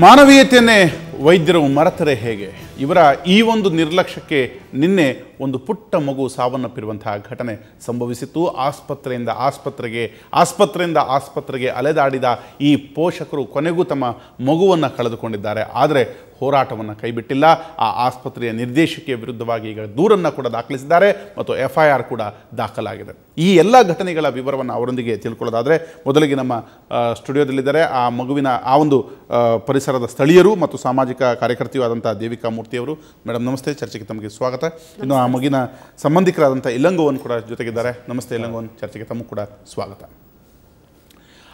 ಮಾನವೀಯತೆಯನ್ನೇ ವೈದ್ಯರು ಮರೆತರೆ ಹೇಗೆ? ಇವರ ಈ ಒಂದು ನಿರ್ಲಕ್ಷ್ಯಕ್ಕೆ ನಿನ್ನೆ ಒಂದು ಪುಟ್ಟ ಮಗು ಸಾವನ್ನಪ್ಪಿರುವಂತಹ ಘಟನೆ ಸಂಭವಿಸಿತ್ತು. ಆಸ್ಪತ್ರೆಯಿಂದ ಆಸ್ಪತ್ರೆಗೆ ಅಲೆದಾಡಿದ ಈ ಪೋಷಕರು ಕೊನೆಗೂ ತಮ್ಮ ಮಗುವನ್ನು ಕಳೆದುಕೊಂಡಿದ್ದಾರೆ. ಆದರೆ ಹೋರಾಟವನ್ನು ಕೈಬಿಟ್ಟಿಲ್ಲ. ಆ ಆಸ್ಪತ್ರೆಯ ನಿರ್ದೇಶಕಿಯ ವಿರುದ್ಧವಾಗಿ ಈಗ ದೂರನ್ನು ಕೂಡ ದಾಖಲಿಸಿದ್ದಾರೆ ಮತ್ತು FIR ಕೂಡ ದಾಖಲಾಗಿದೆ. ಈ ಎಲ್ಲ ಘಟನೆಗಳ ವಿವರವನ್ನು ಅವರೊಂದಿಗೆ ತಿಳ್ಕೊಳ್ಳೋದಾದರೆ ಮೊದಲಿಗೆ ನಮ್ಮ ಸ್ಟುಡಿಯೋದಲ್ಲಿದ್ದಾರೆ ಆ ಮಗುವಿನ ಆ ಒಂದು ಪರಿಸರದ ಸ್ಥಳೀಯರು ಮತ್ತು ಸಾಮಾಜಿಕ ಕಾರ್ಯಕರ್ತೆಯೂ ಆದಂಥ ದೇವಿಕಾ ಮೂರ್ತಿಯವರು. ಮೇಡಮ್ ನಮಸ್ತೆ, ಚರ್ಚೆಗೆ ತಮಗೆ ಸ್ವಾಗತ. ಇನ್ನು ಆ ಮಗಿನ ಸಂಬಂಧಿಕರಾದಂಥ ಇಲಂಗೋವನ್ ಕೂಡ ಜೊತೆಗಿದ್ದಾರೆ. ನಮಸ್ತೆ ಇಲಂಗೋವನ್, ಚರ್ಚೆಗೆ ತಮಗೂ ಕೂಡ ಸ್ವಾಗತ.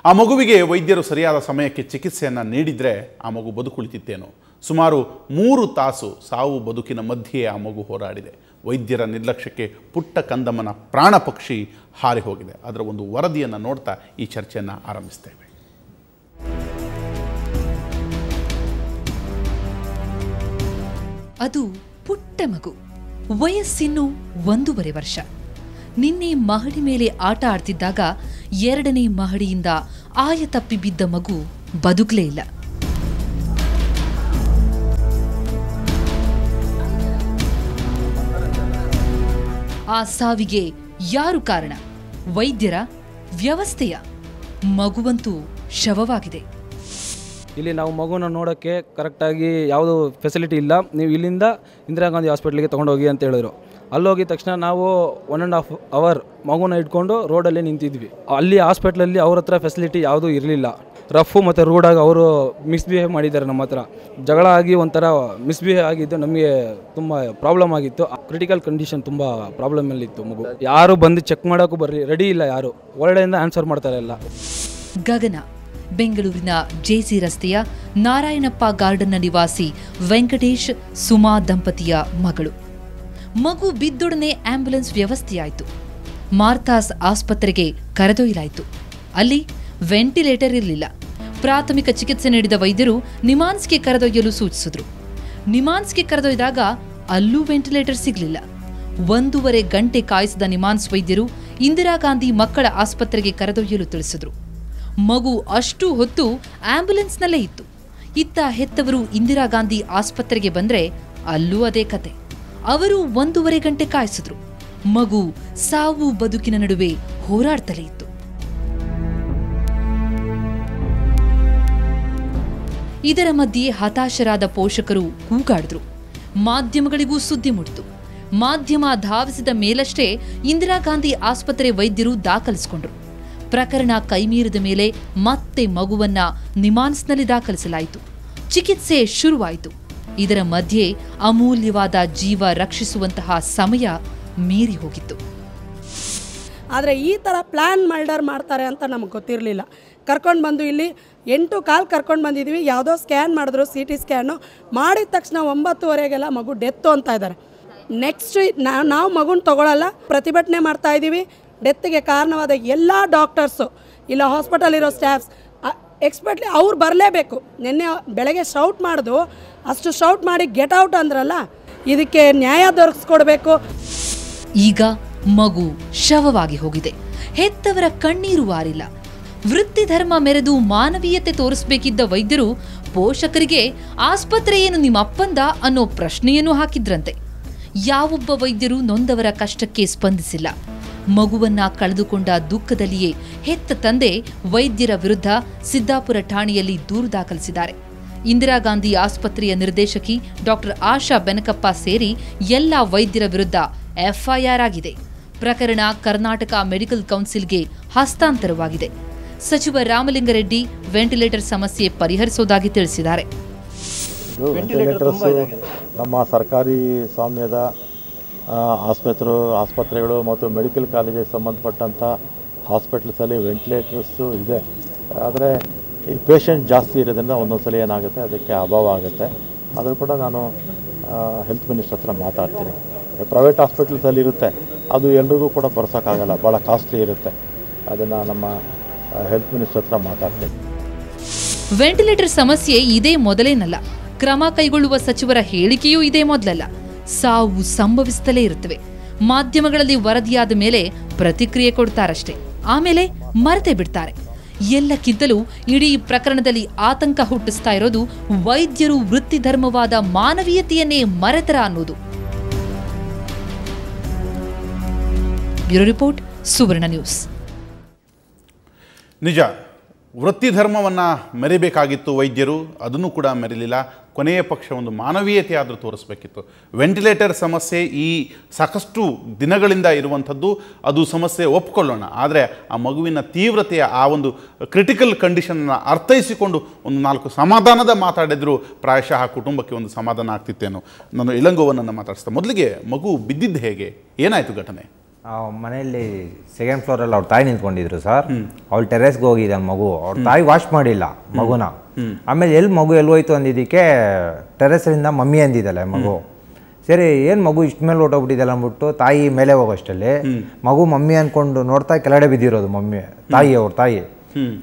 ಆ ಮಗುವಿಗೆ ವೈದ್ಯರು ಸರಿಯಾದ ಸಮಯಕ್ಕೆ ಚಿಕಿತ್ಸೆಯನ್ನು ನೀಡಿದರೆ ಆ ಮಗು ಬದುಕುಳಿತಿತ್ತೇನೋ. ಸುಮಾರು 3 ತಾಸು ಸಾವು ಬದುಕಿನ ಮಧ್ಯೆ ಆ ಮಗು ಹೋರಾಡಿದೆ. ವೈದ್ಯರ ನಿರ್ಲಕ್ಷ್ಯಕ್ಕೆ ಪುಟ್ಟ ಕಂದಮ್ಮನ ಪ್ರಾಣ ಪಕ್ಷಿ ಹಾರಿ ಹೋಗಿದೆ. ಅದರ ಒಂದು ವರದಿಯನ್ನು ನೋಡ್ತಾ ಈ ಚರ್ಚೆಯನ್ನು ಆರಂಭಿಸ್ತೇವೆ. ಅದು ಪುಟ್ಟ ಮಗು, ವಯಸ್ಸಿನ್ನು 1.5 ವರ್ಷ. ನಿನ್ನೆ ಮಹಡಿ ಮೇಲೆ ಆಟ ಆಡ್ತಿದ್ದಾಗ 2ನೇ ಮಹಡಿಯಿಂದ ಆಯತಪ್ಪಿ ಬಿದ್ದ ಮಗು ಬದುಕಲೇ ಇಲ್ಲ. ಆ ಸಾವಿಗೆ ಯಾರು ಕಾರಣ? ವೈದ್ಯರ? ವ್ಯವಸ್ಥೆಯ? ಮಗುವಂತೂ ಶವವಾಗಿದೆ. ಇಲ್ಲಿ ನಾವು ಮಗುನ ನೋಡೋಕ್ಕೆ ಕರೆಕ್ಟಾಗಿ ಯಾವುದೂ ಫೆಸಿಲಿಟಿ ಇಲ್ಲ, ನೀವು ಇಲ್ಲಿಂದ ಇಂದಿರಾ ಗಾಂಧಿ ಹಾಸ್ಪಿಟ್ಲಿಗೆ ತೊಗೊಂಡೋಗಿ ಅಂತ ಹೇಳಿದ್ರು. ಅಲ್ಲೋಗಿದ ತಕ್ಷಣ ನಾವು 1.5 ಅವರ್ ಮಗುನ ಇಟ್ಕೊಂಡು ರೋಡಲ್ಲಿ ನಿಂತಿದ್ವಿ. ಅಲ್ಲಿ ಹಾಸ್ಪಿಟ್ಲಲ್ಲಿ ಅವ್ರ ಹತ್ರ ಫೆಸಿಲಿಟಿ ಯಾವುದೂ ಇರಲಿಲ್ಲ. ರಫು ಮತ್ತು ರೂಡಾಗಿ ಅವರು ಮಿಸ್ಬಿಹೇವ್ ಮಾಡಿದ್ದಾರೆ. ನಮ್ಮ ಹತ್ರ ಜಗಳ ಆಗಿ ಒಂಥರ ಮಿಸ್ಬಿಹೇವ್ ಆಗಿದ್ದು ನಮಗೆ ತುಂಬ ಪ್ರಾಬ್ಲಮ್ ಆಗಿತ್ತು. ಕ್ರಿಟಿಕಲ್ ಕಂಡೀಷನ್ ತುಂಬ ಪ್ರಾಬ್ಲಮಲ್ಲಿತ್ತು ಮಗು. ಯಾರು ಬಂದು ಚೆಕ್ ಮಾಡೋಕ್ಕೂ ರೆಡಿ ಇಲ್ಲ, ಯಾರು ಒಳ್ಳೆಯಿಂದ ಆನ್ಸರ್ ಮಾಡ್ತಾರೆ ಎಲ್ಲ. ಗಗನ ಬೆಂಗಳೂರಿನ ಜೆಸಿ ರಸ್ತೆಯ ನಾರಾಯಣಪ್ಪ ಗಾರ್ಡನ್ನ ನಿವಾಸಿ ವೆಂಕಟೇಶ್ ಸುಮಾ ದಂಪತಿಯ ಮಗಳು. ಮಗು ಬಿದ್ದೊಡನೆ ಆಂಬ್ಯುಲೆನ್ಸ್ ವ್ಯವಸ್ಥೆಯಾಯಿತು. ಮಾರ್ಥಾಸ್ ಆಸ್ಪತ್ರೆಗೆ ಕರೆದೊಯ್ಯಲಾಯಿತು. ಅಲ್ಲಿ ವೆಂಟಿಲೇಟರ್ ಇರಲಿಲ್ಲ. ಪ್ರಾಥಮಿಕ ಚಿಕಿತ್ಸೆ ನೀಡಿದ ವೈದ್ಯರು ನಿಮಾನ್ಸ್ಗೆ ಕರೆದೊಯ್ಯಲು ಸೂಚಿಸಿದ್ರು. ನಿಮಾನ್ಸ್ಗೆ ಕರೆದೊಯ್ದಾಗ ಅಲ್ಲೂ ವೆಂಟಿಲೇಟರ್ ಸಿಗಲಿಲ್ಲ. 1.5 ಗಂಟೆ ಕಾಯಿಸಿದ ನಿಮಾನ್ಸ್ ವೈದ್ಯರು ಇಂದಿರಾ ಗಾಂಧಿ ಮಕ್ಕಳ ಆಸ್ಪತ್ರೆಗೆ ಕರೆದೊಯ್ಯಲು ತಿಳಿಸಿದ್ರು. ಮಗು ಅಷ್ಟು ಹೊತ್ತು ಆಂಬ್ಯುಲೆನ್ಸ್ನಲ್ಲೇ ಇತ್ತು. ಇತ್ತ ಹೆತ್ತವರು ಇಂದಿರಾ ಗಾಂಧಿ ಆಸ್ಪತ್ರೆಗೆ ಬಂದ್ರೆ ಅಲ್ಲೂ ಅದೇ ಕತೆ. ಅವರು 1.5 ಗಂಟೆ ಕಾಯಿಸಿದ್ರು. ಮಗು ಸಾವು ಬದುಕಿನ ನಡುವೆ ಹೋರಾಡ್ತಲೇ ಇತ್ತು. ಇದರ ಮಧ್ಯೆ ಹತಾಶರಾದ ಪೋಷಕರು ಕೂಗಾಡಿದ್ರು. ಮಾಧ್ಯಮಗಳಿಗೂ ಸುದ್ದಿ ಮುಟ್ಟಿತು. ಮಾಧ್ಯಮ ಧಾವಿಸಿದ ಮೇಲಷ್ಟೇ ಇಂದಿರಾ ಗಾಂಧಿ ಆಸ್ಪತ್ರೆ ವೈದ್ಯರು ದಾಖಲಿಸಿಕೊಂಡ್ರು. ಪ್ರಕರಣ ಕೈಮೀರಿದ ಮೇಲೆ ಮತ್ತೆ ಮಗುವನ್ನ ನಿಮಾನ್ಸ್ನಲ್ಲಿ ದಾಖಲಿಸಲಾಯಿತು. ಚಿಕಿತ್ಸೆ ಶುರುವಾಯಿತು. ಇದರ ಮಧ್ಯೆ ಅಮೂಲ್ಯವಾದ ಜೀವ ರಕ್ಷಿಸುವಂತಹ ಸಮಯ ಮೀರಿ ಹೋಗಿತ್ತು. ಆದರೆ ಈ ಥರ ಪ್ಲ್ಯಾನ್ ಮರ್ಡರ್ ಮಾಡ್ತಾರೆ ಅಂತ ನಮಗೆ ಗೊತ್ತಿರಲಿಲ್ಲ. ಕರ್ಕೊಂಡು ಬಂದು ಇಲ್ಲಿ 8:15 ಕರ್ಕೊಂಡು ಬಂದಿದ್ದೀವಿ. ಯಾವುದೋ ಸ್ಕ್ಯಾನ್ ಮಾಡಿದ್ರು, CT ಸ್ಕ್ಯಾನು ಮಾಡಿದ ತಕ್ಷಣ 9:30 ಮಗು ಡೆತ್ತು ಅಂತ ಇದ್ದಾರೆ. ನೆಕ್ಸ್ಟ್ ನಾವು ಮಗುನ ತೊಗೊಳ್ಳಲ್ಲ, ಪ್ರತಿಭಟನೆ ಮಾಡ್ತಾಯಿದ್ದೀವಿ. ಡೆತ್ಗೆ ಕಾರಣವಾದ ಎಲ್ಲ ಡಾಕ್ಟರ್ಸು, ಇಲ್ಲ ಹಾಸ್ಪಿಟಲ್ ಇರೋ ಸ್ಟಾಫ್ಸ್, ಎಕ್ಸ್ಪರ್ಟ್ಲಿ ಅವ್ರು ಬರಲೇಬೇಕು. ನಿನ್ನೆ ಬೆಳಗ್ಗೆ ಶೌಟ್ ಮಾಡಿದು, ಅಷ್ಟು ಶೌಟ್ ಮಾಡಿ ಗೆಟ್ ಔಟ್ ಅಂದ್ರಲ್ಲ, ಇದಕ್ಕೆ ನ್ಯಾಯ ದೊರಕಿಸ್ಕೊಡ್ಬೇಕು. ಈಗ ಮಗು ಶವವಾಗಿ ಹೋಗಿದೆ. ಹೆತ್ತವರ ಕಣ್ಣೀರು ವಾರಿಲ್ಲ. ವೃತ್ತಿ ಧರ್ಮ ಮೆರೆದು ಮಾನವೀಯತೆ ತೋರಿಸಬೇಕಿದ್ದ ವೈದ್ಯರು ಪೋಷಕರಿಗೆ ಆಸ್ಪತ್ರೆ ಏನು ನಿಮ್ಮ ಅಪ್ಪಂದ ಅನ್ನೋ ಪ್ರಶ್ನೆಯನ್ನು ಹಾಕಿದ್ರಂತೆ. ಯಾವೊಬ್ಬ ವೈದ್ಯರು ನೊಂದವರ ಕಷ್ಟಕ್ಕೆ ಸ್ಪಂದಿಸಿಲ್ಲ. ಮಗುವನ್ನ ಕಳೆದುಕೊಂಡ ದುಃಖದಲ್ಲಿಯೇ ಹೆತ್ತ ತಂದೆ ವೈದ್ಯರ ವಿರುದ್ಧ ಸಿದ್ದಾಪುರ ಠಾಣೆಯಲ್ಲಿ ದೂರು ದಾಖಲಿಸಿದ್ದಾರೆ. ಇಂದಿರಾ ಗಾಂಧಿ ಆಸ್ಪತ್ರೆಯ ನಿರ್ದೇಶಕಿ ಡಾಕ್ಟರ್ ಆಶಾ ಬೆನಕಪ್ಪ ಸೇರಿ ಎಲ್ಲ ವೈದ್ಯರ ವಿರುದ್ಧ FIR ಆಗಿದೆ. ಪ್ರಕರಣ ಕರ್ನಾಟಕ ಮೆಡಿಕಲ್ ಕೌನ್ಸಿಲ್ಗೆ ಹಸ್ತಾಂತರವಾಗಿದೆ. ಸಚಿವ ರಾಮಲಿಂಗಾರೆಡ್ಡಿ ವೆಂಟಿಲೇಟರ್ ಸಮಸ್ಯೆ ಪರಿಹರಿಸುವುದಾಗಿ ತಿಳಿಸಿದ್ದಾರೆ. ನಮ್ಮ ಸರ್ಕಾರಿ ಸ್ವಾಮ್ಯದ ಆಸ್ಪತ್ರೆಗಳು ಮತ್ತು ಮೆಡಿಕಲ್ ಕಾಲೇಜಿಗೆ ಸಂಬಂಧಪಟ್ಟಂಥ ಹಾಸ್ಪಿಟಲ್ಸಲ್ಲಿ ವೆಂಟಿಲೇಟರ್ಸು ಇದೆ. ಆದರೆ ಈ ಪೇಷಂಟ್ ಜಾಸ್ತಿ ಇರೋದ್ರಿಂದ ಒಂದೊಂದು ಸಲ ಏನಾಗುತ್ತೆ, ಅದಕ್ಕೆ ಅಭಾವ ಆಗುತ್ತೆ. ಆದರೂ ಕೂಡ ನಾನು ಹೆಲ್ತ್ ಮಿನಿಸ್ಟರ್ ಹತ್ರ ಮಾತಾಡ್ತೀನಿ. ಪ್ರೈವೇಟ್ ಹಾಸ್ಪಿಟಲ್ಸಲ್ಲಿ ಇರುತ್ತೆ, ಅದು ಎಲ್ರಿಗೂ ಕೂಡ ಬರ್ಸೋಕ್ಕಾಗಲ್ಲ, ಭಾಳ ಕಾಸ್ಟ್ಲಿ ಇರುತ್ತೆ. ಅದನ್ನು ನಮ್ಮ ಹೆಲ್ತ್ ಮಿನಿಸ್ಟರ್ ಹತ್ರ ಮಾತಾಡ್ತೀನಿ. ವೆಂಟಿಲೇಟರ್ ಸಮಸ್ಯೆ ಇದೇ ಮೊದಲೇನಲ್ಲ. ಕ್ರಮ ಕೈಗೊಳ್ಳುವ ಸಚಿವರ ಹೇಳಿಕೆಯೂ ಇದೇ ಮೊದಲಲ್ಲ. ಸಾವು ಸಂಭವಿಸುತ್ತಲೇ ಇರುತ್ತವೆ. ಮಾಧ್ಯಮಗಳಲ್ಲಿ ವರದಿಯಾದ ಮೇಲೆ ಪ್ರತಿಕ್ರಿಯೆ ಕೊಡ್ತಾರಷ್ಟೇ, ಆಮೇಲೆ ಮರೆತೇ ಬಿಡ್ತಾರೆ. ಎಲ್ಲಕ್ಕಿಂತಲೂ ಇಡೀ ಪ್ರಕರಣದಲ್ಲಿ ಆತಂಕ ಹುಟ್ಟಿಸ್ತಾ ಇರೋದು ವೈದ್ಯರು ವೃತ್ತಿ ಧರ್ಮವಾದ ಮಾನವೀಯತೆಯನ್ನೇ ಮರೆತರ ಅನ್ನೋದು. ಬ್ಯೂರೋ ರಿಪೋರ್ಟ್, ಸುವರ್ಣ ನ್ಯೂಸ್. ನಿಜ, ವೃತ್ತಿ ಧರ್ಮವನ್ನು ಮೆರಿಬೇಕಾಗಿತ್ತು ವೈದ್ಯರು, ಅದನ್ನು ಕೂಡ ಮೆರಿಲಿಲ್ಲ. ಕೊನೆಯ ಪಕ್ಷ ಒಂದು ಮಾನವೀಯತೆ ಆದರೂ ತೋರಿಸಬೇಕಿತ್ತು. ವೆಂಟಿಲೇಟರ್ ಸಮಸ್ಯೆ ಈ ಸಾಕಷ್ಟು ದಿನಗಳಿಂದ ಇರುವಂಥದ್ದು, ಅದು ಸಮಸ್ಯೆ ಒಪ್ಕೊಳ್ಳೋಣ. ಆದರೆ ಆ ಮಗುವಿನ ತೀವ್ರತೆಯ ಆ ಒಂದು ಕ್ರಿಟಿಕಲ್ ಕಂಡೀಷನ್ನ ಅರ್ಥೈಸಿಕೊಂಡು ಒಂದು 4 ಸಮಾಧಾನದ ಮಾತಾಡಿದ್ರು ಪ್ರಾಯಶಃ ಕುಟುಂಬಕ್ಕೆ ಒಂದು ಸಮಾಧಾನ ಆಗ್ತಿತ್ತೇನೋ. ನಾನು ಇಳಂಗೋವನನ್ನು ಮಾತಾಡಿಸ್ದೆ. ಮೊದಲಿಗೆ ಮಗು ಬಿದ್ದಿದ್ದು ಹೇಗೆ, ಏನಾಯಿತು ಘಟನೆ? ಮನೆಯಲ್ಲಿ ಸೆಕೆಂಡ್ ಫ್ಲೋರಲ್ಲಿ ಅವ್ರ ತಾಯಿ ನಿಂತ್ಕೊಂಡಿದ್ರು ಸರ್. ಅವಳು ಟೆರೆಸ್ಗೆ ಹೋಗಿದೆ ಮಗು. ಅವ್ರ ತಾಯಿ ವಾಶ್ ಮಾಡಿಲ್ಲ ಮಗುನ. ಆಮೇಲೆ ಮಗು ಎಲ್ಲಿ ಹೋಯ್ತು ಅಂದಿದ್ದಕ್ಕೆ ಟೆರೆಸ್ರಿಂದ ಮಮ್ಮಿ ಅಂದಿದ್ದಲ್ಲ ಮಗು. ಸರಿ, ಏನು ಮಗು ಇಷ್ಟ ಮೇಲೆ ಹೊಟ್ಟೋಗ್ಬಿಟ್ಟಿದ್ದಲ್ಲ ಅಂದ್ಬಿಟ್ಟು ತಾಯಿ ಮೇಲೆ ಹೋಗೋಷ್ಟಲ್ಲಿ ಮಗು ಮಮ್ಮಿ ಅಂದ್ಕೊಂಡು ನೋಡ್ತಾ ಕೆಳಗಡೆ ಬಿದ್ದಿರೋದು ಮಮ್ಮಿ ತಾಯಿ. ಅವ್ರ ತಾಯಿ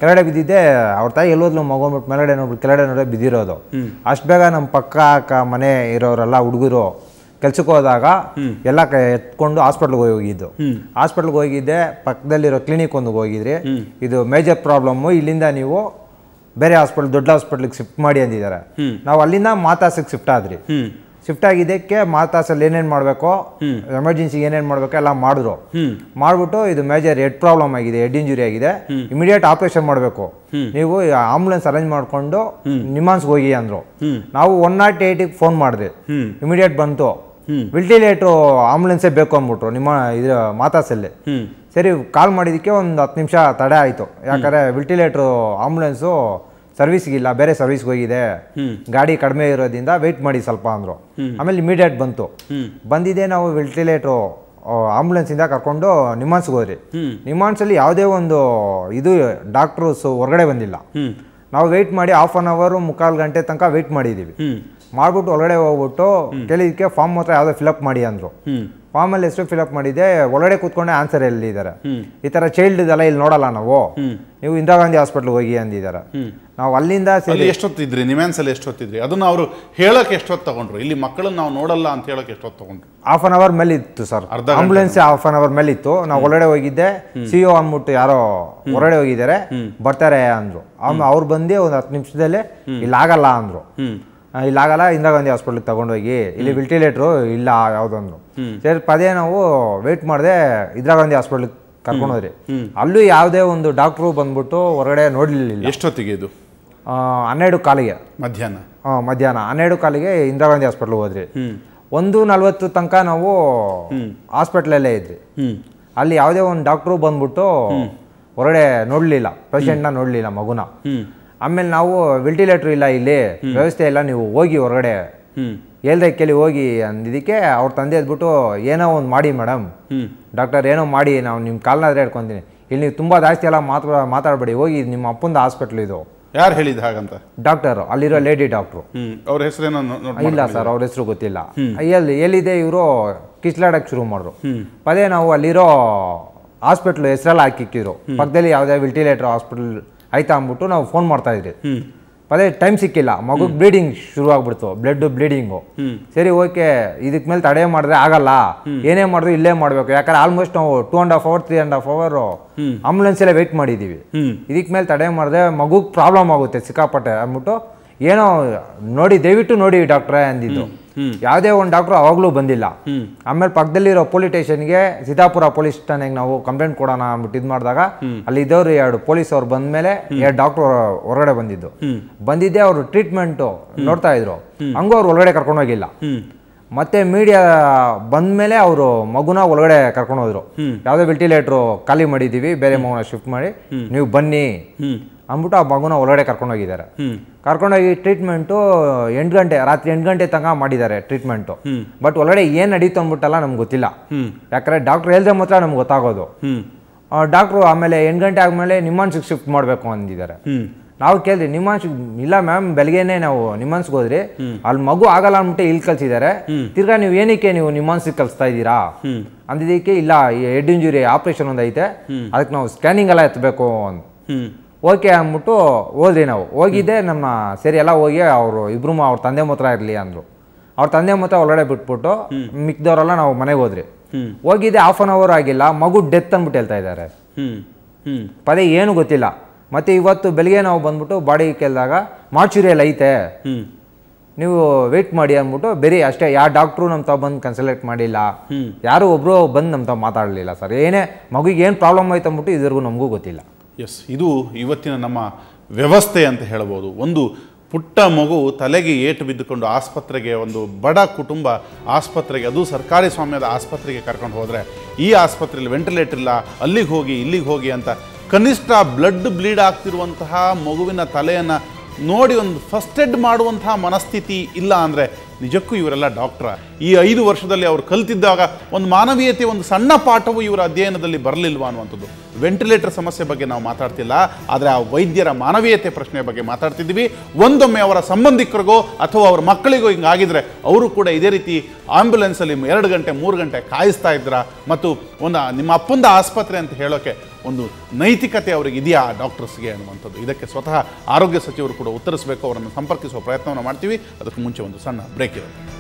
ಕೆಳಗಡೆ ಬಿದ್ದಿದ್ದೆ. ಅವ್ರ ತಾಯಿ ಎಲ್ಲೋದ್ಲು ಮಗು ಅಂದ್ಬಿಟ್ಟು ಮೇಲ್ಗಡೆ ನೋಡ್ಬಿಟ್ಟು ಕೆಳಗಡೆ ನೋಡೋ ಬಿದ್ದಿರೋದು. ಅಷ್ಟು ಬೇಗ ನಮ್ಮ ಪಕ್ಕ ಮನೆ ಇರೋರೆಲ್ಲ ಹುಡುಗರು ಕೆಲ್ಸಕ್ಕೆ ಹೋದಾಗ ಎಲ್ಲ ಎತ್ಕೊಂಡು ಹಾಸ್ಪಿಟ್ಲ್ಗೆ ಹೋಗಿದ್ದು. ಹಾಸ್ಪಿಟ್ಲ್ಗೆ ಹೋಗಿದ್ದೆ, ಪಕ್ಕದಲ್ಲಿರೋ ಕ್ಲಿನಿಕ್ ಒಂದು ಹೋಗಿದ್ರಿ. ಇದು ಮೇಜರ್ ಪ್ರಾಬ್ಲಮ್ಮು, ಇಲ್ಲಿಂದ ನೀವು ಬೇರೆ ಹಾಸ್ಪಿಟ್ಲ್, ದೊಡ್ಡ ಹಾಸ್ಪಿಟ್ಲಿಗೆ ಶಿಫ್ಟ್ ಮಾಡಿ ಅಂದಿದ್ದಾರೆ. ನಾವು ಅಲ್ಲಿಂದ ಮಾತಾಸಿಗೆ ಶಿಫ್ಟ್ ಆದ್ರಿ. ಶಿಫ್ಟ್ ಆಗಿದ್ದಕ್ಕೆ ಮಾತಾಸಲ್ಲಿ ಏನೇನು ಮಾಡಬೇಕೋ, ಎಮರ್ಜೆನ್ಸಿಗೆ ಏನೇನು ಮಾಡಬೇಕೋ ಎಲ್ಲ ಮಾಡಿದ್ರು. ಮಾಡಿಬಿಟ್ಟು ಇದು ಮೇಜರ್ ಹೆಡ್ ಪ್ರಾಬ್ಲಮ್ ಆಗಿದೆ, ಹೆಡ್ ಇಂಜುರಿ ಆಗಿದೆ, ಇಮಿಡಿಯೇಟ್ ಆಪರೇಷನ್ ಮಾಡಬೇಕು, ನೀವು ಆಂಬುಲೆನ್ಸ್ ಅರೇಂಜ್ ಮಾಡಿಕೊಂಡು ನಿಮಾನ್ಸ್ಗೆ ಹೋಗಿ ಅಂದರು. ನಾವು 108ಗೆ ಫೋನ್ ಮಾಡಿದ್ವಿ, ಇಮಿಡಿಯೇಟ್ ಬಂತು. ವೆಂಟಿಲೇಟ್ರು ಆಂಬುಲೆನ್ಸೇ ಬೇಕು ಅಂದ್ಬಿಟ್ರು ನಿಮ್ಮ ಇದು ಮಾತಾಸಲ್ಲಿ. ಸರಿ, ಕಾಲ್ ಮಾಡಿದ್ದಕ್ಕೆ ಒಂದು 10 ನಿಮಿಷ ತಡೆ ಆಯಿತು. ಯಾಕಂದರೆ ವೆಂಟಿಲೇಟ್ರು ಆಂಬುಲೆನ್ಸು ಸರ್ವಿಸ್ಗಿಲ್ಲ, ಬೇರೆ ಸರ್ವಿಸ್ಗೆ ಹೋಗಿದೆ, ಗಾಡಿ ಕಡಿಮೆ ಇರೋದ್ರಿಂದ ವೆಯ್ಟ್ ಮಾಡಿ ಸ್ವಲ್ಪ ಅಂದರು. ಆಮೇಲೆ ಇಮಿಡಿಯೇಟ್ ಬಂತು. ಬಂದಿದೆ, ನಾವು ವೆಂಟಿಲೇಟ್ರು ಆಂಬುಲೆನ್ಸಿಂದ ಕರ್ಕೊಂಡು ನಿಮಾನ್ಸ್ಗೆ ಹೋದ್ರಿ. ನಿಮಾನ್ಸಲ್ಲಿ ಯಾವುದೇ ಒಂದು ಇದು ಡಾಕ್ಟ್ರಸ್ ಹೊರಗಡೆ ಬಂದಿಲ್ಲ. ನಾವು ವೆಯ್ಟ್ ಮಾಡಿ 1/2 ಅವರ್ 3/4 ಗಂಟೆ ತನಕ ವೆಯ್ಟ್ ಮಾಡಿದ್ದೀವಿ. ಮಾಡ್ಬಿಟ್ಟು ಒಳಗಡೆ ಹೋಗ್ಬಿಟ್ಟು ಕೇಳಿದಕ್ಕೆ ಫಾರ್ಮ್ ಮಾತ್ರ ಯಾವುದೋ ಫಿಲಪ್ ಮಾಡಿ ಅಂದರು. ಫಾರ್ಮಲ್ಲಿ ಎಷ್ಟು ಫಿಲಪ್ ಮಾಡಿದೆ, ಒಳಗಡೆ ಕೂತ್ಕೊಂಡೆ ಆನ್ಸರ್ ಎಲ್ಲಿದ್ದಾರೆ, ಈ ಥರ ಚೈಲ್ಡ್ ಇದೆಲ್ಲ ಇಲ್ಲಿ ನೋಡಲ್ಲ ನಾವು, ನೀವು ಇಂದಿರಾ ಗಾಂಧಿ ಹಾಸ್ಪಿಟ್ಲ್ಗೆ ಹೋಗಿ ಅಂದಿದ್ದಾರೆ. ನಾವು ಅಲ್ಲಿಂದ ಎಷ್ಟೊತ್ತಿದ್ರಿ, ನಿಮ್ಯಾನ್ಸಲ್ಲಿ ಎಷ್ಟೊತ್ತಿದ್ರಿ, ಅದನ್ನು ಅವರು ಹೇಳೋಕೆ ಎಷ್ಟೊತ್ತು ತಗೊಂಡ್ರು? ಇಲ್ಲಿ ಮಕ್ಕಳನ್ನ ನಾವು ನೋಡಲ್ಲ ಅಂತ ಹೇಳೋಕೆ ಎಷ್ಟೊತ್ತು ತಗೊಂಡ್ರು? 1/2 ಅವರ್ ಮೇಲೆ ಇತ್ತು ಸರ್, ಆಂಬುಲೆನ್ಸ್ 1/2 ಅವರ್ ಮೇಲೆ ಇತ್ತು. ನಾವು ಒಳಗಡೆ ಹೋಗಿದ್ದೆ, CO ಅಂದ್ಬಿಟ್ಟು ಯಾರೋ ಹೊರಗಡೆ ಹೋಗಿದ್ದಾರೆ, ಬರ್ತಾರೆ ಅಂದರು. ಆಮೇಲೆ ಅವ್ರು ಬಂದು ಒಂದು 10 ನಿಮಿಷದಲ್ಲೇ ಇಲ್ಲಾಗಲ್ಲ ಅಂದರು. ಇಲ್ಲಾಗಲ್ಲ, ಇಂದಿರಾ ಗಾಂಧಿ ಹಾಸ್ಪಿಟ್ಲಿಗೆ ತಗೊಂಡೋಗಿ, ಇಲ್ಲಿ ವೆಂಟಿಲೇಟ್ರು ಇಲ್ಲ ಯಾವುದೊಂದು. ಸರಿ, ಪದೇ ನಾವು ವೆಯ್ಟ್ ಮಾಡಿದೆ, ಇಂದಿರಾ ಗಾಂಧಿ ಹಾಸ್ಪಿಟ್ಲಿಗೆ ಕರ್ಕೊಂಡೋದ್ರಿ. ಅಲ್ಲೂ ಯಾವುದೇ ಒಂದು ಡಾಕ್ಟ್ರು ಬಂದ್ಬಿಟ್ಟು ಹೊರಗಡೆ ನೋಡಲಿಲ್ಲ. ಎಷ್ಟೊತ್ತಿಗೆ ಇದು? 12 ಮಧ್ಯಾಹ್ನ 12 ಇಂದಿರಾ ಗಾಂಧಿ ಹಾಸ್ಪಿಟ್ಲ್ಗೆ ಹೋದ್ರಿ. 1:40 ತನಕ ನಾವು ಹಾಸ್ಪಿಟ್ಲಲ್ಲೇ ಇದ್ರಿ. ಅಲ್ಲಿ ಯಾವುದೇ ಒಂದು ಡಾಕ್ಟ್ರು ಬಂದ್ಬಿಟ್ಟು ಹೊರಗಡೆ ನೋಡಲಿಲ್ಲ, ಪೇಷಂಟ್ನ ನೋಡಲಿಲ್ಲ, ಮಗುನ. ಆಮೇಲೆ ನಾವು ವೆಂಟಿಲೇಟ್ರ್ ಇಲ್ಲ, ಇಲ್ಲಿ ವ್ಯವಸ್ಥೆ ಇಲ್ಲ, ನೀವು ಹೋಗಿ ಹೊರಗಡೆ ಹೇಳ್ದೆ ಕೇಳಿ ಹೋಗಿ ಅಂದಿದ್ದಕ್ಕೆ ಅವ್ರ ತಂದೆ ಎದ್ಬಿಟ್ಟು ಏನೋ ಒಂದು ಮಾಡಿ ಮೇಡಮ್, ಡಾಕ್ಟರ್ ಏನೋ ಮಾಡಿ, ನಾವು ನಿಮ್ಮ ಕಾಲ್ನಾದ್ರೆ ಹೇಳ್ಕೊತೀನಿ, ಇಲ್ಲಿ ನೀವು ತುಂಬ ಜಾಸ್ತಿ ಎಲ್ಲ ಮಾತಾಡಬೇಡಿ, ಹೋಗಿ ನಿಮ್ಮ ಅಪ್ಪಂದ ಹಾಸ್ಪಿಟ್ಲ್ ಇದು. ಯಾರು ಹೇಳಿದ ಹಾಗಂತ? ಡಾಕ್ಟರ್, ಅಲ್ಲಿರೋ ಲೇಡಿ ಡಾಕ್ಟ್ರು. ಅವ್ರ ಹೆಸರೇನೋ? ಇಲ್ಲ ಸರ್, ಅವ್ರ ಹೆಸರು ಗೊತ್ತಿಲ್ಲ. ಎಲ್ಲಿದೆ ಇವರು ಕಿಸ್ಲಾಡಕ್ಕೆ ಶುರು ಮಾಡಿದ್ರು. ಪದೇ ನಾವು ಅಲ್ಲಿರೋ ಹಾಸ್ಪಿಟ್ಲ್ ಹೆಸರೆಲ್ಲ ಹಾಕಿಕ್ಕಿದ್ರು. ಪಕ್ಕದಲ್ಲಿ ಯಾವುದೇ ವೆಂಟಿಲೇಟರ್ ಹಾಸ್ಪಿಟಲ್ ಆಯ್ತಾ ಅಂದ್ಬಿಟ್ಟು ನಾವು ಫೋನ್ ಮಾಡ್ತಾ ಇದ್ರಿ. ಪದೇ ಟೈಮ್ ಸಿಕ್ಕಿಲ್ಲ, ಮಗುಗೆ ಬ್ಲೀಡಿಂಗ್ ಶುರು ಆಗ್ಬಿಡ್ತು, ಬ್ಲಡ್ ಬ್ಲೀಡಿಂಗು. ಸರಿ, ಓಕೆ, ಇದಕ್ಕೆ ಮೇಲೆ ತಡೆ ಮಾಡಿದ್ರೆ ಆಗಲ್ಲ, ಏನೇ ಮಾಡಿದ್ರು ಇಲ್ಲೇ ಮಾಡಬೇಕು. ಯಾಕಂದ್ರೆ ಆಲ್ಮೋಸ್ಟ್ ನಾವು 2.5 hour 3.5 hour ಆಂಬುಲೆನ್ಸಲ್ಲೇ ವೆಯ್ಟ್ ಮಾಡಿದ್ದೀವಿ. ಇದಕ್ಕೆ ಮೇಲೆ ತಡೆ ಮಾಡಿದ್ರೆ ಮಗುಗೆ ಪ್ರಾಬ್ಲಮ್ ಆಗುತ್ತೆ ಸಿಕ್ಕಾಪಟ್ಟೆ ಅಂದ್ಬಿಟ್ಟು, ಏನೋ ನೋಡಿ, ದಯವಿಟ್ಟು ನೋಡಿ ಡಾಕ್ಟ್ರೇ ಅಂದಿದ್ದು. ಯಾವುದೇ ಒಂದು ಡಾಕ್ಟ್ರು ಅವಾಗಲೂ ಬಂದಿಲ್ಲ. ಆಮೇಲೆ ಪಕ್ಕದಲ್ಲಿರೋ ಪೊಲೀಸ್ ಸ್ಟೇಷನ್ಗೆ, ಸಿದ್ದಾಪುರ ಪೊಲೀಸ್ ಠಾಣೆಗೆ ನಾವು ಕಂಪ್ಲೇಂಟ್ ಕೊಡೋಣ ಅಂದ್ಬಿಟ್ಟು ಇದು ಮಾಡಿದಾಗ, ಅಲ್ಲಿ ಇದ್ದವ್ರು 2 ಪೊಲೀಸ್ ಅವ್ರು ಬಂದ್ಮೇಲೆ 2 ಡಾಕ್ಟ್ರು ಹೊರಗಡೆ ಬಂದಿದ್ದೆ. ಅವರು ಟ್ರೀಟ್ಮೆಂಟು ನೋಡ್ತಾ ಇದ್ರು, ಹಂಗೂ ಅವ್ರು ಒಳಗಡೆ ಕರ್ಕೊಂಡೋಗಿಲ್ಲ. ಮತ್ತೆ ಮೀಡಿಯಾ ಬಂದ್ಮೇಲೆ ಅವರು ಮಗುನ ಒಳಗಡೆ ಕರ್ಕೊಂಡು ಹೋದ್ರು. ಯಾವುದೇ ವೆಂಟಿಲೇಟ್ರು ಖಾಲಿ ಮಾಡಿದ್ದೀವಿ, ಬೇರೆ ಮಗುನ ಶಿಫ್ಟ್ ಮಾಡಿ ನೀವು ಬನ್ನಿ ಅಂದ್ಬಿಟ್ಟು ಆ ಮಗುನ ಒಳಗಡೆ ಕರ್ಕೊಂಡೋಗಿದ್ದಾರೆ. ಕರ್ಕೊಂಡೋಗಿ ಟ್ರೀಟ್ಮೆಂಟು 8 ಗಂಟೆ, ರಾತ್ರಿ 8 ಗಂಟೆ ತನಕ ಮಾಡಿದ್ದಾರೆ ಟ್ರೀಟ್ಮೆಂಟು. ಬಟ್ ಒಳಗಡೆ ಏನು ನಡೀತು ಅಂದ್ಬಿಟ್ಟಲ್ಲ ನಮ್ಗೆ ಗೊತ್ತಿಲ್ಲ. ಯಾಕಂದರೆ ಡಾಕ್ಟ್ರು ಹೇಳಿದ್ರೆ ಮಾತ್ರ ನಮ್ಗೆ ಗೊತ್ತಾಗೋದು. ಡಾಕ್ಟ್ರು ಆಮೇಲೆ 8 ಗಂಟೆ ಆದಮೇಲೆ ನಿಮ್ಮಾನ್ಸಿಗೆ ಶಿಫ್ಟ್ ಮಾಡಬೇಕು ಅಂದಿದ್ದಾರೆ. ನಾವು ಕೇಳಿದ್ರಿ, ನಿಮ್ಮಾನ್ಸಿಗೆ ಇಲ್ಲ ಮ್ಯಾಮ್, ಬೆಳಗ್ಗೆನೇ ನಾವು ನಿಮ್ಮಾನ್ಸ್ಗೆ ಹೋದ್ರಿ, ಅಲ್ಲಿ ಮಗು ಆಗಲ್ಲ ಅಂದ್ಬಿಟ್ಟು ಇಲ್ಲಿ ಕಳ್ಸಿದ್ದಾರೆ, ತಿರ್ಗಾ ನೀವು ಏನಕ್ಕೆ ನೀವು ನಿಮ್ಮಾನ್ಸಿಗೆ ಕಳಿಸ್ತಾ ಇದ್ದೀರಾ ಅಂದಿದ್ದಕ್ಕೆ, ಇಲ್ಲ ಹೆಡ್ ಇಂಜುರಿ ಆಪ್ರೇಷನ್ ಒಂದು ಐತೆ, ಅದಕ್ಕೆ ನಾವು ಸ್ಕ್ಯಾನಿಂಗ್ ಎಲ್ಲ ಎತ್ತಬೇಕು ಅಂತ. ಓಕೆ ಅಂದ್ಬಿಟ್ಟು ಹೋದ್ರಿ. ನಾವು ಹೋಗಿದ್ದೆ, ನಮ್ಮ ಸರಿ ಎಲ್ಲ ಹೋಗಿ ಅವರು ಇಬ್ರು ಅವ್ರ ತಂದೆ ಮಾತ್ರ ಇರಲಿ ಅಂದರು. ಅವ್ರ ತಂದೆ ಮಾತ್ರ ಒಳಗಡೆ ಬಿಟ್ಬಿಟ್ಟು ಮಿಕ್ದವರೆಲ್ಲ ನಾವು ಮನೆಗೆ ಹೋದ್ರಿ. ಹೋಗಿದ್ದೆ, 1/2 hour ಆಗಿಲ್ಲ, ಮಗು ಡೆತ್ ಅಂದ್ಬಿಟ್ಟು ಹೇಳ್ತಾ ಇದ್ದಾರೆ. ಪದೇ ಏನು ಗೊತ್ತಿಲ್ಲ. ಮತ್ತು ಇವತ್ತು ಬೆಳಿಗ್ಗೆ ನಾವು ಬಂದ್ಬಿಟ್ಟು ಬಾಡಿ ಕೇಳಿದಾಗ ಮಾರ್ಚುರಿಯಲ್ಲಿ ಐತೆ, ನೀವು ವೆಯ್ಟ್ ಮಾಡಿ ಅಂದ್ಬಿಟ್ಟು ಬೇರೆ ಅಷ್ಟೇ. ಯಾವ ಡಾಕ್ಟ್ರು ನಮ್ಮ ತಾವು ಬಂದು ಕನ್ಸಲ್ಟ್ ಮಾಡಿಲ್ಲ, ಯಾರು ಒಬ್ಬರು ಬಂದು ನಮ್ಮ ತಾವು ಮಾತಾಡಲಿಲ್ಲ ಸರ್. ಏನೇ ಮಗುಗೆ ಏನು ಪ್ರಾಬ್ಲಮ್ ಆಯ್ತು ಅಂದ್ಬಿಟ್ಟು ಇದ್ರಿಗೂ ನಮಗೂ ಗೊತ್ತಿಲ್ಲ. ಎಸ್, ಇದು ಇವತ್ತಿನ ನಮ್ಮ ವ್ಯವಸ್ಥೆ ಅಂತ ಹೇಳ್ಬೋದು. ಒಂದು ಪುಟ್ಟ ಮಗು ತಲೆಗೆ ಏಟು ಬಿದ್ದುಕೊಂಡು ಆಸ್ಪತ್ರೆಗೆ, ಒಂದು ಬಡ ಕುಟುಂಬ ಆಸ್ಪತ್ರೆಗೆ, ಅದು ಸರ್ಕಾರಿ ಸ್ವಾಮ್ಯದ ಆಸ್ಪತ್ರೆಗೆ ಕರ್ಕೊಂಡು ಹೋದರೆ ಈ ಆಸ್ಪತ್ರೆಯಲ್ಲಿ ವೆಂಟಿಲೇಟರ್ ಇಲ್ಲ, ಅಲ್ಲಿಗೆ ಹೋಗಿ ಇಲ್ಲಿಗೆ ಹೋಗಿ ಅಂತ ಕನಿಷ್ಠ ಬ್ಲೀಡ್ ಆಗ್ತಿರುವಂತಹ ಮಗುವಿನ ತಲೆಯನ್ನು ನೋಡಿ ಒಂದು ಫಸ್ಟ್ ಏಡ್ ಮಾಡುವಂತಹ ಮನಸ್ಥಿತಿ ಇಲ್ಲ ಅಂದರೆ ನಿಜಕ್ಕೂ ಇವರೆಲ್ಲ ಡಾಕ್ಟ್ರ? ಈ 5 ವರ್ಷದಲ್ಲಿ ಅವರು ಕಲ್ತಿದ್ದಾಗ ಒಂದು ಮಾನವೀಯತೆ, ಒಂದು ಸಣ್ಣ ಪಾಠವು ಇವರ ಅಧ್ಯಯನದಲ್ಲಿ ಬರಲಿಲ್ವಾ ಅನ್ನುವಂಥದ್ದು. ವೆಂಟಿಲೇಟರ್ ಸಮಸ್ಯೆ ಬಗ್ಗೆ ನಾವು ಮಾತಾಡ್ತಿಲ್ಲ, ಆದರೆ ಆ ವೈದ್ಯರ ಮಾನವೀಯತೆ ಪ್ರಶ್ನೆಯ ಬಗ್ಗೆ ಮಾತಾಡ್ತಿದ್ದೀವಿ. ಒಂದೊಮ್ಮೆ ಅವರ ಸಂಬಂಧಿಕರಿಗೋ ಅಥವಾ ಅವರ ಮಕ್ಕಳಿಗೋ ಹಿಂಗಾಗಿದ್ರೆ ಅವರು ಕೂಡ ಇದೇ ರೀತಿ ಆಂಬ್ಯುಲೆನ್ಸಲ್ಲಿ 2 ಗಂಟೆ 3 ಗಂಟೆ ಕಾಯಿಸ್ತಾ ಇದ್ರ? ಮತ್ತು ನಿಮ್ಮ ಅಪ್ಪಂದ ಆಸ್ಪತ್ರೆ ಅಂತ ಹೇಳೋಕ್ಕೆ ಒಂದು ನೈತಿಕತೆ ಅವ್ರಿಗೆ ಇದೆಯಾ ಡಾಕ್ಟರ್ಸ್ಗೆ ಅನ್ನುವಂಥದ್ದು? ಇದಕ್ಕೆ ಸ್ವತಃ ಆರೋಗ್ಯ ಸಚಿವರು ಕೂಡ ಉತ್ತರಿಸಬೇಕು. ಅವರನ್ನು ಸಂಪರ್ಕಿಸುವ ಪ್ರಯತ್ನವನ್ನು ಮಾಡ್ತೀವಿ. ಅದಕ್ಕೆ ಮುಂಚೆ ಒಂದು ಸಣ್ಣ ಬ್ರೇಕ್ ಇರುತ್ತೆ.